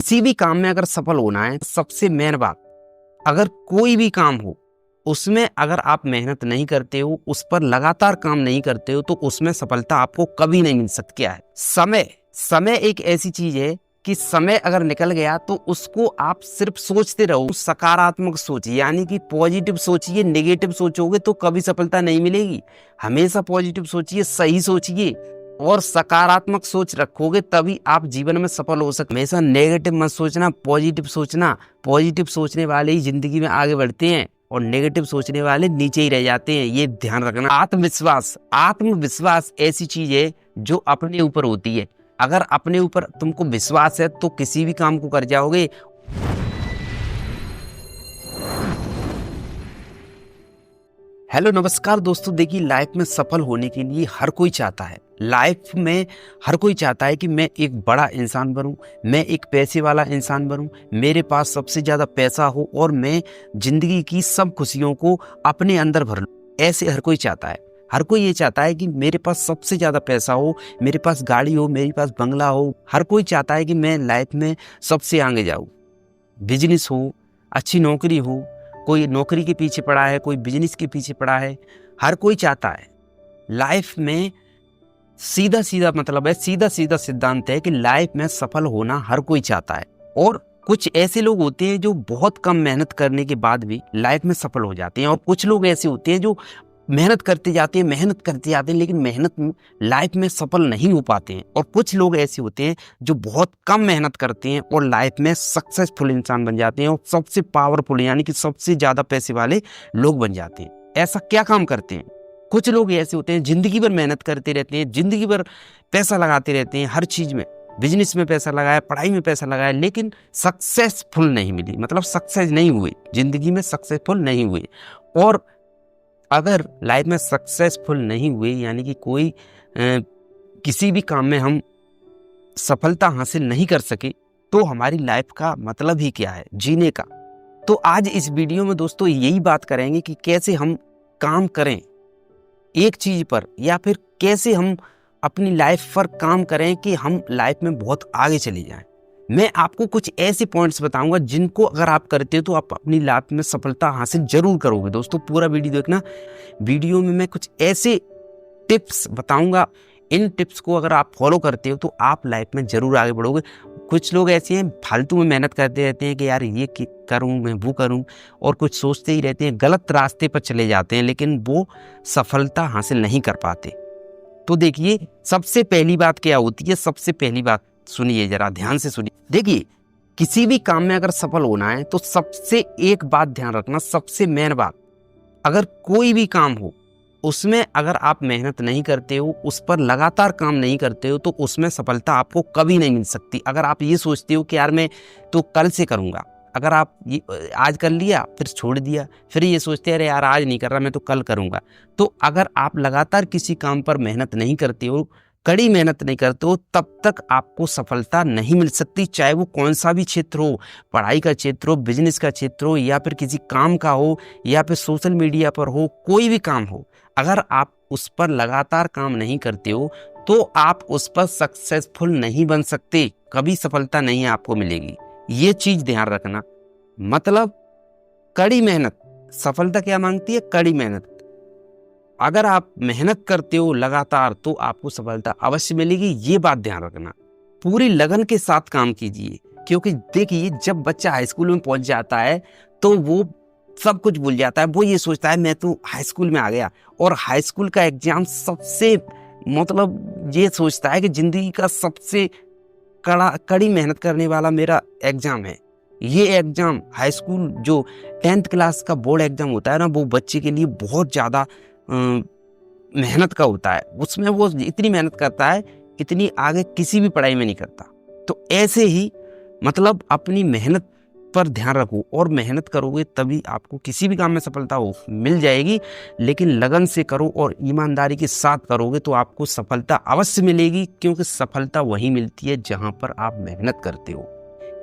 किसी भी काम में अगर सफल होना है, सबसे मेन बात, अगर कोई भी काम हो उसमें अगर आप मेहनत नहीं करते हो, उस पर लगातार काम नहीं करते हो, तो उसमें सफलता आपको कभी नहीं मिल सकती। क्या है समय? समय एक ऐसी चीज है कि समय अगर निकल गया तो उसको आप सिर्फ सोचते रहो। सकारात्मक सोच यानी कि पॉजिटिव सोचिए। नेगेटिव सोचोगे तो कभी सफलता नहीं मिलेगी। हमेशा पॉजिटिव सोचिए, सही सोचिए और सकारात्मक सोच रखोगे तभी आप जीवन में सफल हो सकते। हमेशा नेगेटिव मत सोचना, पॉजिटिव सोचना। पॉजिटिव सोचने वाले ही जिंदगी में आगे बढ़ते हैं और नेगेटिव सोचने वाले नीचे ही रह जाते हैं, ये ध्यान रखना। आत्मविश्वास, आत्मविश्वास ऐसी चीज है जो अपने ऊपर होती है। अगर अपने ऊपर तुमको विश्वास है तो किसी भी काम को कर जाओगे। हेलो नमस्कार दोस्तों, देखिए लाइफ में सफल होने के लिए हर कोई चाहता है, लाइफ में हर कोई चाहता है कि मैं एक बड़ा इंसान बनूं, मैं एक पैसे वाला इंसान बनूं, मेरे पास सबसे ज्यादा पैसा हो और मैं जिंदगी की सब खुशियों को अपने अंदर भर लूं। ऐसे हर कोई चाहता है। हर कोई ये चाहता है कि मेरे पास सबसे ज्यादा पैसा हो, मेरे पास गाड़ी हो, मेरे पास बंगला हो। हर कोई चाहता है कि मैं लाइफ में सबसे आगे जाऊं। बिजनेस हो, अच्छी नौकरी हो, कोई नौकरी के पीछे पड़ा है, कोई बिजनेस के पीछे पड़ा है। हर कोई चाहता है। लाइफ में सीधा सीधा मतलब है, सीधा सीधा सिद्धांत है कि लाइफ में सफल होना हर कोई चाहता है। और कुछ ऐसे लोग होते हैं जो बहुत कम मेहनत करने के बाद भी लाइफ में सफल हो जाते हैं, और कुछ लोग ऐसे होते हैं जो मेहनत करते जाते हैं लेकिन मेहनत लाइफ में सफल नहीं हो पाते हैं। और कुछ लोग ऐसे होते हैं जो बहुत कम मेहनत करते हैं और लाइफ में सक्सेसफुल इंसान बन जाते हैं और सबसे पावरफुल यानी कि सबसे ज्यादा पैसे वाले लोग बन जाते हैं। ऐसा क्या काम करते हैं? कुछ लोग ऐसे होते हैं जिंदगी भर मेहनत करते रहते हैं, जिंदगी भर पैसा लगाते रहते हैं, हर चीज में, बिजनेस में पैसा लगाया, पढ़ाई में पैसा लगाया, लेकिन सक्सेसफुल नहीं मिली, मतलब सक्सेस नहीं हुए, जिंदगी में सक्सेसफुल नहीं हुए। और अगर लाइफ में सक्सेसफुल नहीं हुए यानी कि कोई किसी भी काम में हम सफलता हासिल नहीं कर सके, तो हमारी लाइफ का मतलब ही क्या है जीने का। तो आज इस वीडियो में दोस्तों यही बात करेंगे कि कैसे हम काम करें एक चीज पर, या फिर कैसे हम अपनी लाइफ पर काम करें कि हम लाइफ में बहुत आगे चले जाएं। मैं आपको कुछ ऐसे पॉइंट्स बताऊंगा जिनको अगर आप करते हो तो आप अपनी लाइफ में सफलता हासिल जरूर करोगे। दोस्तों पूरा वीडियो देखना। वीडियो में मैं कुछ ऐसे टिप्स बताऊंगा, इन टिप्स को अगर आप फॉलो करते हो तो आप लाइफ में जरूर आगे बढ़ोगे। कुछ लोग ऐसे हैं फालतू में मेहनत करते रहते हैं कि यार ये करूं, मैं वो करूं, और कुछ सोचते ही रहते हैं, गलत रास्ते पर चले जाते हैं, लेकिन वो सफलता हासिल नहीं कर पाते। तो देखिए सबसे पहली बात क्या होती है, सबसे पहली बात सुनिए, जरा ध्यान से सुनिए। देखिए किसी भी काम में अगर सफल होना है तो सबसे एक बात ध्यान रखना, सबसे मेन बात, अगर कोई भी काम हो उसमें अगर आप मेहनत नहीं करते हो, उस पर लगातार काम नहीं करते हो, तो उसमें सफलता आपको कभी नहीं मिल सकती। अगर आप ये सोचते हो कि यार मैं तो कल से करूंगा, अगर आप ये आज कर लिया फिर छोड़ दिया, फिर ये सोचते हैं अरे यार आज नहीं कर रहा मैं तो कल करूंगा, तो अगर आप लगातार किसी काम पर मेहनत नहीं करते हो, कड़ी मेहनत नहीं करते हो, तब तक आपको सफलता नहीं मिल सकती। चाहे वो कौन सा भी क्षेत्र हो, पढ़ाई का क्षेत्र हो, बिजनेस का क्षेत्र हो, या फिर किसी काम का हो, या फिर सोशल मीडिया पर हो, कोई भी काम हो, अगर आप उस पर लगातार काम नहीं करते हो तो आप उस पर सक्सेसफुल नहीं बन सकते, कभी सफलता नहीं आपको मिलेगी। ये चीज ध्यान रखना। मतलब कड़ी मेहनत, सफलता क्या मांगती है? कड़ी मेहनत। अगर आप मेहनत करते हो लगातार तो आपको सफलता अवश्य मिलेगी, ये बात ध्यान रखना। पूरी लगन के साथ काम कीजिए, क्योंकि देखिए जब बच्चा हाई स्कूल में पहुंच जाता है तो वो सब कुछ भूल जाता है। वो ये सोचता है मैं तो हाई स्कूल में आ गया, और हाई स्कूल का एग्जाम सबसे मतलब ये सोचता है कि जिंदगी का सबसे कड़ी मेहनत करने वाला मेरा एग्जाम है। ये एग्जाम हाई स्कूल जो 10th क्लास का बोर्ड एग्जाम होता है ना, वो बच्चे के लिए बहुत ज़्यादा मेहनत का होता है। उसमें वो इतनी मेहनत करता है इतनी आगे किसी भी पढ़ाई में नहीं करता। तो ऐसे ही मतलब अपनी मेहनत पर ध्यान रखो, और मेहनत करोगे तभी आपको किसी भी काम में सफलता हो मिल जाएगी। लेकिन लगन से करो और ईमानदारी के साथ करोगे तो आपको सफलता अवश्य मिलेगी, क्योंकि सफलता वहीं मिलती है जहां पर आप मेहनत करते हो।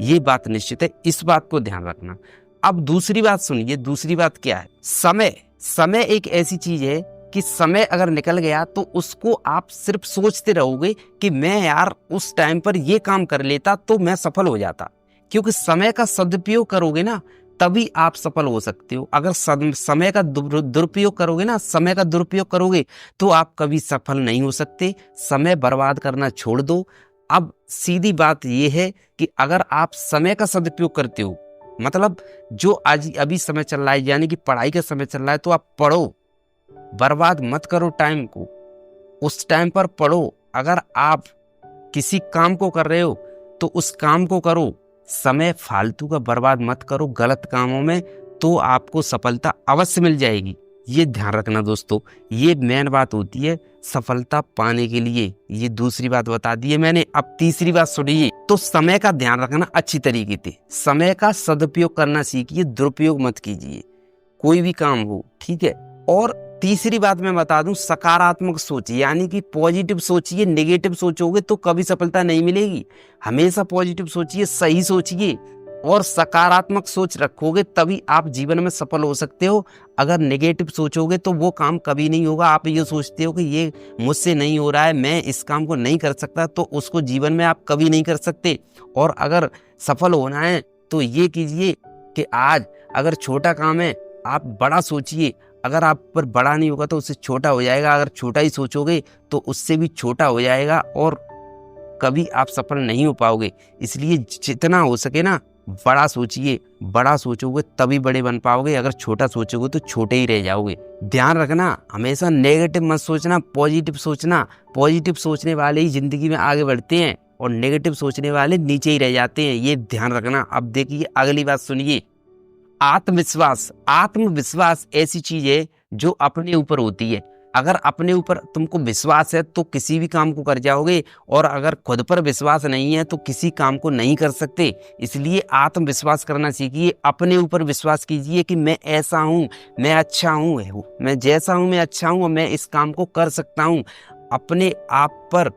ये बात निश्चित है, इस बात को ध्यान रखना। अब दूसरी बात सुनिए। दूसरी बात क्या है? समय। समय एक ऐसी चीज है कि समय अगर निकल गया तो उसको आप सिर्फ सोचते रहोगे कि मैं यार उस टाइम पर ये काम कर लेता तो मैं सफल हो जाता। क्योंकि समय का सदुपयोग करोगे ना तभी आप सफल हो सकते हो। अगर समय का दुरुपयोग करोगे ना, समय का दुरुपयोग करोगे तो आप कभी सफल नहीं हो सकते। समय बर्बाद करना छोड़ दो। अब सीधी बात यह है कि अगर आप समय का सदुपयोग करते हो, मतलब जो आज अभी समय चल रहा है यानी कि पढ़ाई का समय चल रहा है, तो आप पढ़ो, बर्बाद मत करो टाइम को, उस टाइम पर पढ़ो। अगर आप किसी काम को कर रहे हो तो उस काम को करो, समय फालतू का बर्बाद मत करो गलत कामों में, तो आपको सफलता अवश्य मिल जाएगी। ये ध्यान रखना दोस्तों, ये मेन बात होती है सफलता पाने के लिए। ये दूसरी बात बता दी है मैंने। अब तीसरी बात सुनिए, तो समय का ध्यान रखना अच्छी तरीके से, समय का सदुपयोग करना सीखिए, दुरुपयोग मत कीजिए कोई भी काम हो, ठीक है। और तीसरी बात मैं बता दूं, सकारात्मक सोच, यानी कि पॉजिटिव सोचिए। नेगेटिव सोचोगे तो कभी सफलता नहीं मिलेगी। हमेशा पॉजिटिव सोचिए, सही सोचिए और सकारात्मक सोच रखोगे तभी आप जीवन में सफल हो सकते हो। अगर नेगेटिव सोचोगे तो वो काम कभी नहीं होगा। आप ये सोचते हो कि ये मुझसे नहीं हो रहा है, मैं इस काम को नहीं कर सकता, तो उसको जीवन में आप कभी नहीं कर सकते। और अगर सफल होना है तो ये कीजिए कि आज अगर छोटा काम है आप बड़ा सोचिए, अगर आप पर बड़ा नहीं होगा तो उससे छोटा हो जाएगा। अगर छोटा ही सोचोगे तो उससे भी छोटा हो जाएगा और कभी आप सफल नहीं हो पाओगे। इसलिए जितना हो सके ना बड़ा सोचिए, बड़ा सोचोगे तभी बड़े बन पाओगे। अगर छोटा सोचोगे तो छोटे ही रह जाओगे। ध्यान रखना, हमेशा नेगेटिव मत सोचना, पॉजिटिव सोचना। पॉजिटिव सोचने वाले ही जिंदगी में आगे बढ़ते हैं और नेगेटिव सोचने वाले नीचे ही रह जाते हैं, ये ध्यान रखना। अब देखिए अगली बात सुनिए, आत्मविश्वास। आत्मविश्वास ऐसी चीज है जो अपने ऊपर होती है। अगर अपने ऊपर तुमको विश्वास है तो किसी भी काम को कर जाओगे, और अगर खुद पर विश्वास नहीं है तो किसी काम को नहीं कर सकते। इसलिए आत्मविश्वास करना सीखिए, अपने ऊपर विश्वास कीजिए कि मैं ऐसा हूँ, मैं अच्छा हूँ, मैं जैसा हूँ मैं अच्छा हूँ और मैं इस काम को कर सकता हूँ। अपने आप पर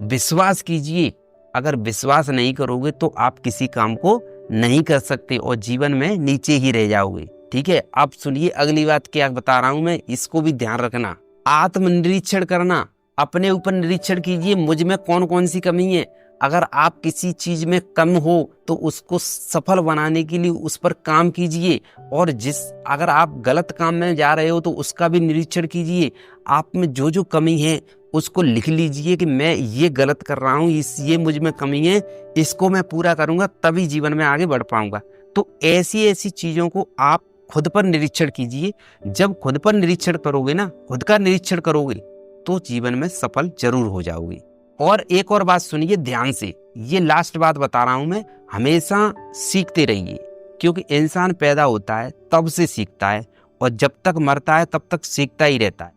विश्वास कीजिए। अगर विश्वास नहीं करोगे तो आप किसी काम को नहीं कर सकते और जीवन में नीचे ही रह जाओगे, ठीक है। अब सुनिए अगली बात क्या बता रहा हूं मैं, इसको भी ध्यान रखना। आत्मनिरीक्षण करना, अपने ऊपर निरीक्षण कीजिए मुझ में कौन कौन सी कमी है। अगर आप किसी चीज में कम हो तो उसको सफल बनाने के लिए उस पर काम कीजिए, और अगर आप गलत काम में जा रहे हो तो उसका भी निरीक्षण कीजिए। आप में जो जो कमी है उसको लिख लीजिए कि मैं ये गलत कर रहा हूँ, ये मुझ में कमी है, इसको मैं पूरा करूंगा तभी जीवन में आगे बढ़ पाऊंगा। तो ऐसी ऐसी चीजों को आप खुद पर निरीक्षण कीजिए। जब खुद पर निरीक्षण करोगे ना, खुद का निरीक्षण करोगे तो जीवन में सफल जरूर हो जाओगे। और एक और बात सुनिए ध्यान से, ये लास्ट बात बता रहा हूं मैं, हमेशा सीखते रहिए, क्योंकि इंसान पैदा होता है तब से सीखता है और जब तक मरता है तब तक सीखता ही रहता है।